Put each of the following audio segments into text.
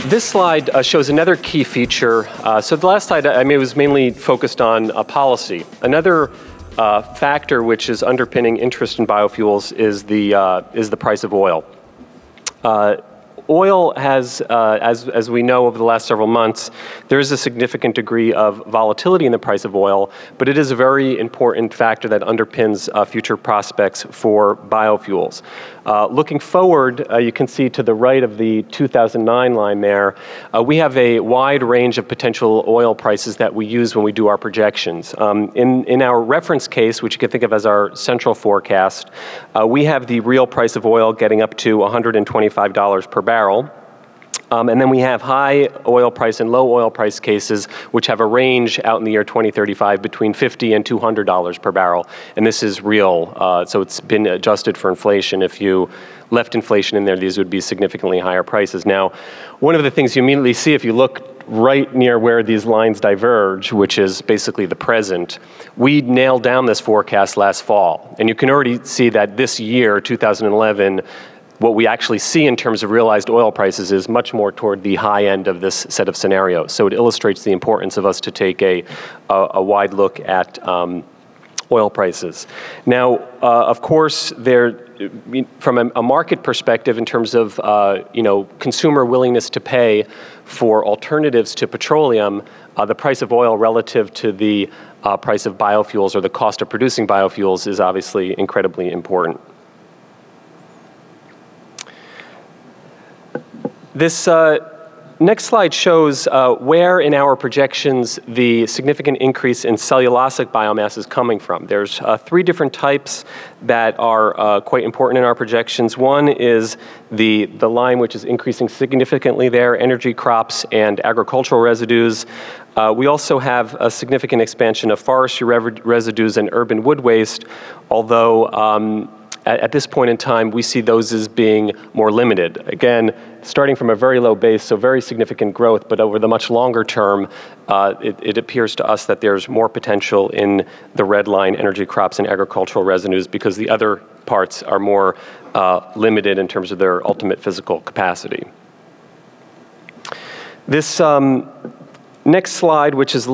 This slide shows another key feature. So the last slide was mainly focused on policy. Another factor which is underpinning interest in biofuels is the price of oil. Oil has, as we know over the last several months, there is a significant degree of volatility in the price of oil, but it is a very important factor that underpins future prospects for biofuels. Looking forward, you can see to the right of the 2009 line there, we have a wide range of potential oil prices that we use when we do our projections. In our reference case, which you can think of as our central forecast, we have the real price of oil getting up to $125 per barrel. And then we have high oil price and low oil price cases, which have a range out in the year 2035 between $50 and $200 per barrel. And this is real, so it's been adjusted for inflation. If you left inflation in there, these would be significantly higher prices. Now, one of the things you immediately see if you look right near where these lines diverge, which is basically the present, we nailed down this forecast last fall. And you can already see that this year, 2011, what we actually see in terms of realized oil prices is much more toward the high end of this set of scenarios. So it illustrates the importance of us to take a wide look at oil prices. Now, of course, from a market perspective, in terms of consumer willingness to pay for alternatives to petroleum, the price of oil relative to the price of biofuels or the cost of producing biofuels is obviously incredibly important. This next slide shows where in our projections the significant increase in cellulosic biomass is coming from. There's three different types that are quite important in our projections. One is the line which is increasing significantly there, energy crops and agricultural residues. We also have a significant expansion of forestry residues and urban wood waste, although at this point in time, we see those as being more limited. Again, starting from a very low base, so very significant growth, but over the much longer term, it appears to us that there's more potential in the red line, energy crops and agricultural residues, because the other parts are more limited in terms of their ultimate physical capacity. This next slide, which is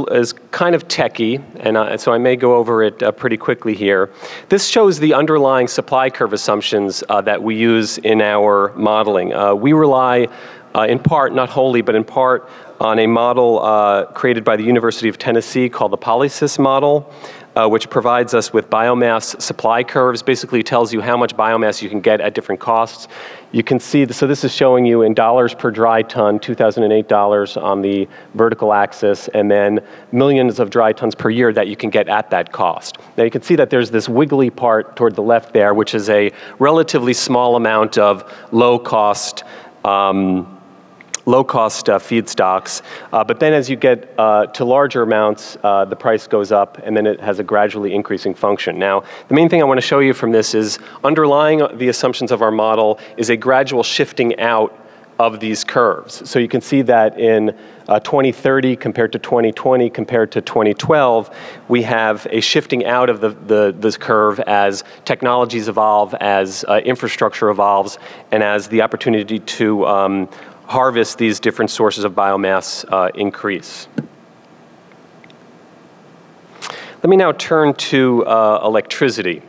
kind of techie, and so I may go over it pretty quickly here. This shows the underlying supply curve assumptions that we use in our modeling. We rely in part, not wholly, but in part, on a model created by the University of Tennessee called the Polysys model, which provides us with biomass supply curves, basically tells you how much biomass you can get at different costs. You can see, so this is showing you in dollars per dry ton, 2008 dollars on the vertical axis, and then millions of dry tons per year that you can get at that cost. Now you can see that there's this wiggly part toward the left there, which is a relatively small amount of low-cost feedstocks, but then as you get to larger amounts, the price goes up, and then it has a gradually increasing function. Now, the main thing I want to show you from this is underlying the assumptions of our model is a gradual shifting out of these curves. So you can see that in 2030 compared to 2020 compared to 2012, we have a shifting out of this curve as technologies evolve, as infrastructure evolves, and as the opportunity to harvest these different sources of biomass increase. Let me now turn to electricity.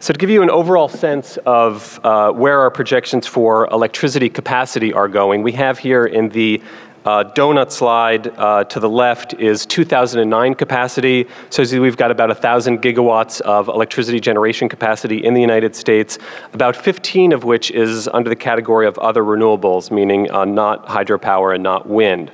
So to give you an overall sense of where our projections for electricity capacity are going, we have here in the donut slide to the left is 2009 capacity. So as we've got about 1,000 gigawatts of electricity generation capacity in the United States, about 15 of which is under the category of other renewables, meaning not hydropower and not wind.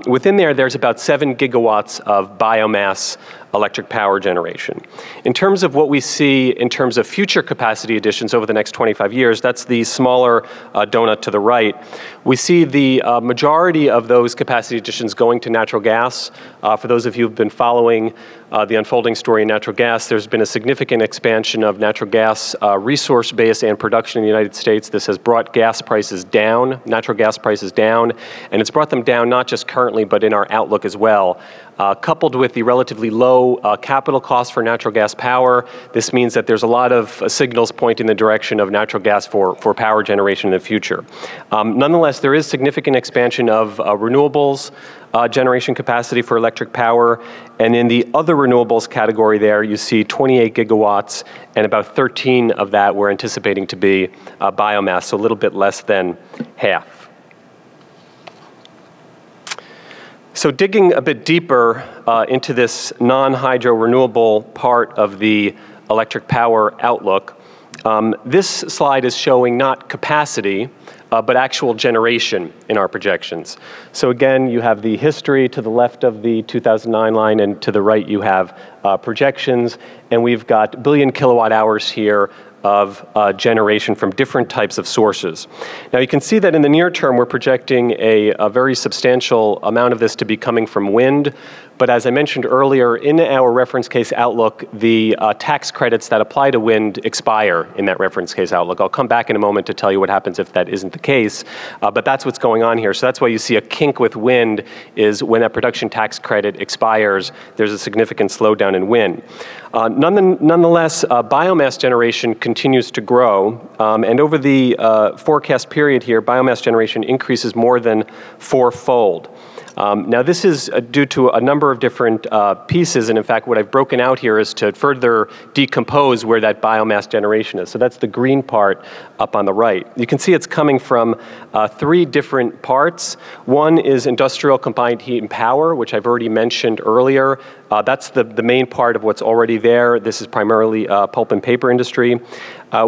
Within there's about 7 gigawatts of biomass electric power generation. In terms of what we see in terms of future capacity additions over the next 25 years, that's the smaller donut to the right, we see the majority of those capacity additions going to natural gas. For those of you who've been following the unfolding story in natural gas, there's been a significant expansion of natural gas resource base and production in the United States. This has brought gas prices down, natural gas prices down, and it's brought them down not just currently, but in our outlook as well. Coupled with the relatively low low capital costs for natural gas power. This means that there's a lot of signals pointing in the direction of natural gas for power generation in the future. Nonetheless, there is significant expansion of renewables generation capacity for electric power. And in the other renewables category there, you see 28 gigawatts, and about 13 of that we're anticipating to be biomass, so a little bit less than half. So digging a bit deeper into this non-hydro renewable part of the electric power outlook, this slide is showing not capacity, but actual generation in our projections. So again, you have the history to the left of the 2009 line, and to the right you have projections, and we've got billion kilowatt hours here of generation from different types of sources. Now you can see that in the near term we're projecting a very substantial amount of this to be coming from wind, but as I mentioned earlier, in our reference case outlook, the tax credits that apply to wind expire in that reference case outlook. I'll come back in a moment to tell you what happens if that isn't the case, but that's what's going on here. So that's why you see a kink with wind, is when that production tax credit expires, there's a significant slowdown in wind. Nonetheless, biomass generation continues to grow, and over the forecast period here, biomass generation increases more than fourfold. Now this is due to a number of different pieces, and in fact what I've broken out here is to further decompose where that biomass generation is. So that's the green part up on the right. You can see it's coming from three different parts. One is industrial combined heat and power, which I've already mentioned earlier. That's the main part of what's already there. This is primarily pulp and paper industry.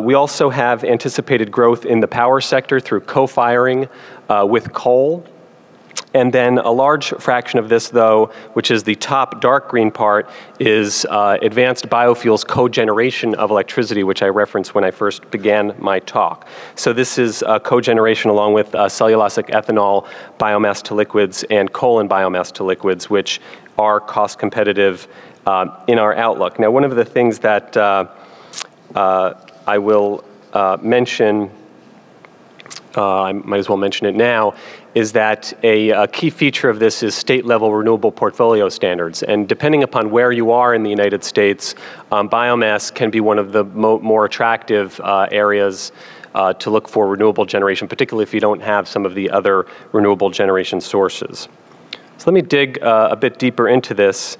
We also have anticipated growth in the power sector through co-firing with coal. And then a large fraction of this, though, which is the top dark green part, is advanced biofuels cogeneration of electricity, which I referenced when I first began my talk. So this is cogeneration along with cellulosic ethanol, biomass to liquids, and coal and biomass to liquids, which are cost competitive in our outlook. Now, one of the things that I will mention, I might as well mention it now, is that a key feature of this is state-level renewable portfolio standards. And depending upon where you are in the United States, biomass can be one of the more attractive areas to look for renewable generation, particularly if you don't have some of the other renewable generation sources. So let me dig a bit deeper into this.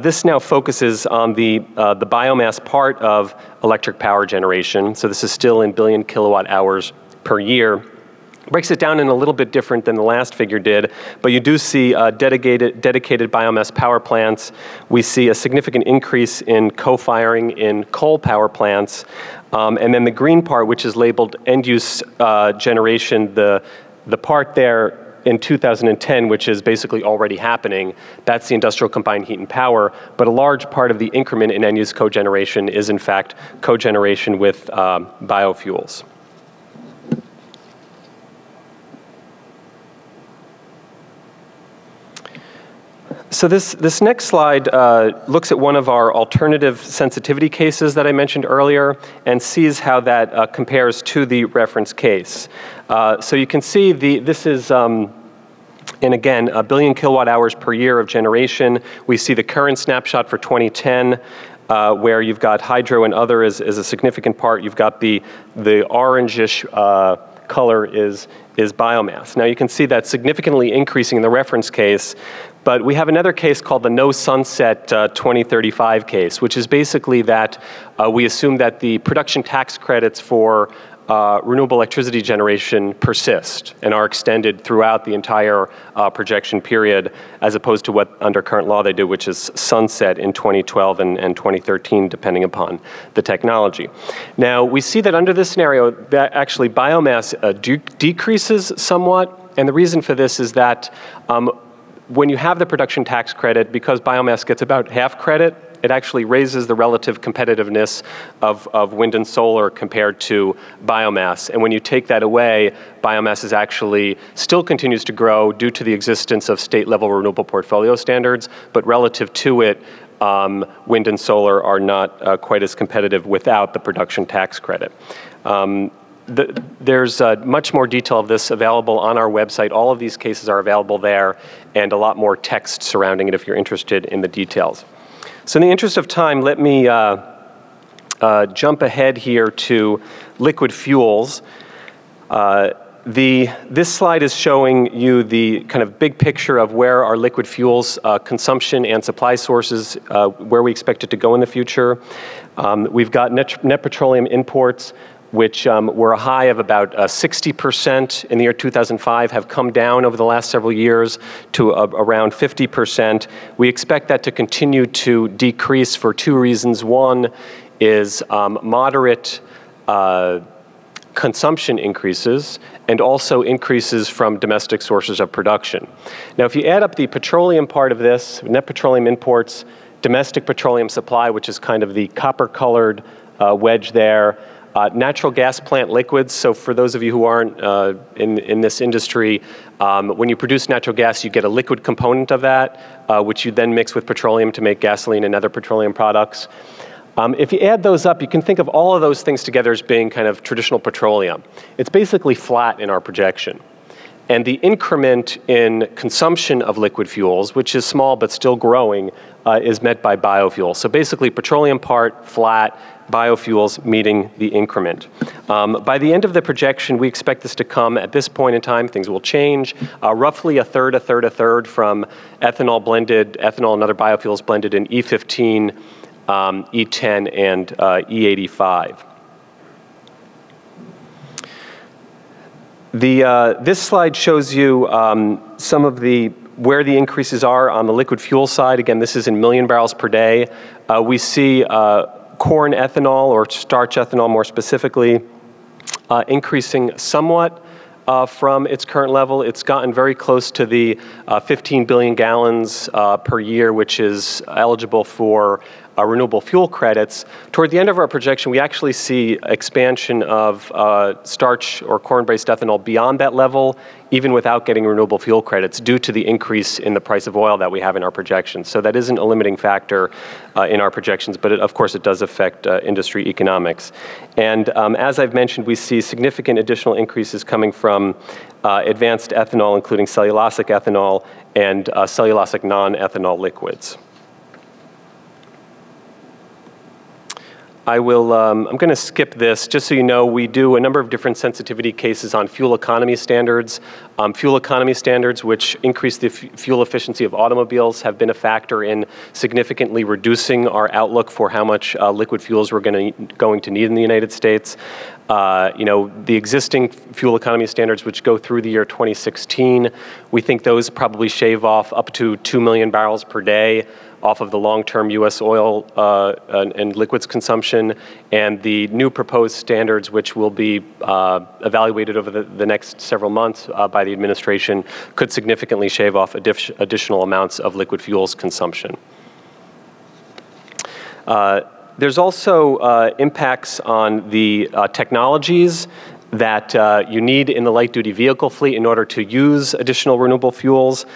This now focuses on the biomass part of electric power generation. So this is still in billion kilowatt hours per year. Breaks it down in a little bit different than the last figure did, but you do see dedicated biomass power plants. We see a significant increase in co-firing in coal power plants. And then the green part, which is labeled end-use generation, the part there in 2010, which is basically already happening, that's the industrial combined heat and power, but a large part of the increment in end-use cogeneration is in fact cogeneration with biofuels. So this next slide looks at one of our alternative sensitivity cases that I mentioned earlier and sees how that compares to the reference case. So you can see this is, and again, a billion kilowatt hours per year of generation. We see the current snapshot for 2010, where you've got hydro and other as a significant part. You've got the orangish color is biomass. Now you can see that significantly increasing in the reference case, but we have another case called the no sunset 2035 case, which is basically that we assume that the production tax credits for renewable electricity generation persist and are extended throughout the entire projection period, as opposed to what under current law they do, which is sunset in 2012 and 2013, depending upon the technology. Now, we see that under this scenario, that actually biomass decreases somewhat, and the reason for this is that when you have the production tax credit, because biomass gets about half credit, it actually raises the relative competitiveness of wind and solar compared to biomass. And when you take that away, biomass is actually still continues to grow due to the existence of state-level renewable portfolio standards, but relative to it, wind and solar are not quite as competitive without the production tax credit. There's much more detail of this available on our website. All of these cases are available there, and a lot more text surrounding it if you're interested in the details. So in the interest of time, let me jump ahead here to liquid fuels. This slide is showing you the kind of big picture of where our liquid fuels consumption and supply sources, where we expect it to go in the future. We've got net petroleum imports, which were a high of about 60% in the year 2005, have come down over the last several years to around 50%. We expect that to continue to decrease for two reasons. One is moderate consumption increases and also increases from domestic sources of production. Now, if you add up the petroleum part of this, net petroleum imports, domestic petroleum supply, which is kind of the copper-colored wedge there, natural gas plant liquids. So for those of you who aren't in this industry, when you produce natural gas, you get a liquid component of that, which you then mix with petroleum to make gasoline and other petroleum products. If you add those up, you can think of all of those things together as being kind of traditional petroleum. It's basically flat in our projection. And the increment in consumption of liquid fuels, which is small but still growing, is met by biofuels. So basically petroleum part, flat, biofuels meeting the increment. By the end of the projection, we expect this to come at this point in time. Things will change. Roughly a third from ethanol and other biofuels blended in E15, E10, and E85. This slide shows you some of where the increases are on the liquid fuel side. Again, this is in million barrels per day. We see corn ethanol, or starch ethanol more specifically, increasing somewhat from its current level. It's gotten very close to the 15 billion gallons per year, which is eligible for renewable fuel credits. Toward the end of our projection, we actually see expansion of starch or corn-based ethanol beyond that level, even without getting renewable fuel credits, due to the increase in the price of oil that we have in our projections. So that isn't a limiting factor in our projections, but of course it does affect industry economics. And as I've mentioned, we see significant additional increases coming from advanced ethanol, including cellulosic ethanol and cellulosic non-ethanol liquids. I'm going to skip this. Just so you know, we do a number of different sensitivity cases on fuel economy standards. Fuel economy standards, which increase the fuel efficiency of automobiles, have been a factor in significantly reducing our outlook for how much liquid fuels we're going to need in the United States. The existing fuel economy standards, which go through the year 2016, we think those probably shave off up to 2 million barrels per day off of the long-term U.S. oil and liquids consumption, and the new proposed standards, which will be evaluated over the next several months by the administration, could significantly shave off additional amounts of liquid fuels consumption. There's also impacts on the technologies that you need in the light-duty vehicle fleet in order to use additional renewable fuels.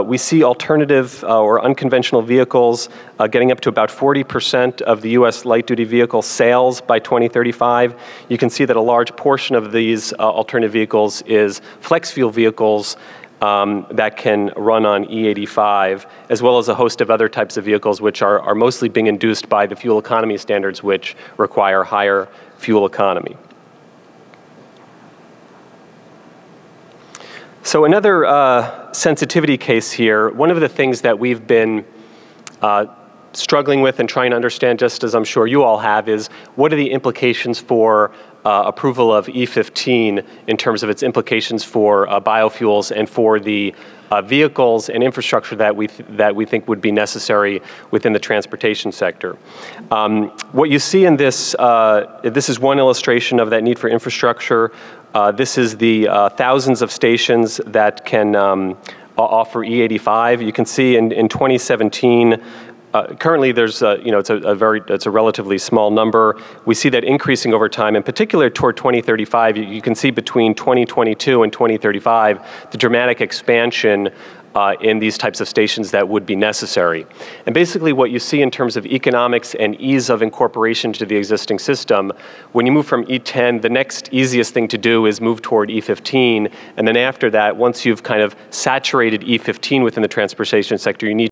We see alternative or unconventional vehicles getting up to about 40% of the U.S. light-duty vehicle sales by 2035. You can see that a large portion of these alternative vehicles is flex fuel vehicles that can run on E85, as well as a host of other types of vehicles which are mostly being induced by the fuel economy standards, which require higher fuel economy. So another sensitivity case here, one of the things that we've been struggling with and trying to understand, just as I'm sure you all have, is what are the implications for approval of E15 in terms of its implications for biofuels and for the vehicles and infrastructure that we think would be necessary within the transportation sector. What you see in this is one illustration of that need for infrastructure. This is the thousands of stations that can offer E85. You can see in 2017, currently there's it's a relatively small number. We see that increasing over time, in particular toward 2035. You can see between 2022 and 2035 the dramatic expansion in these types of stations that would be necessary. And basically what you see in terms of economics and ease of incorporation to the existing system, when you move from E10, the next easiest thing to do is move toward E15, and then after that, once you've kind of saturated E15 within the transportation sector, you need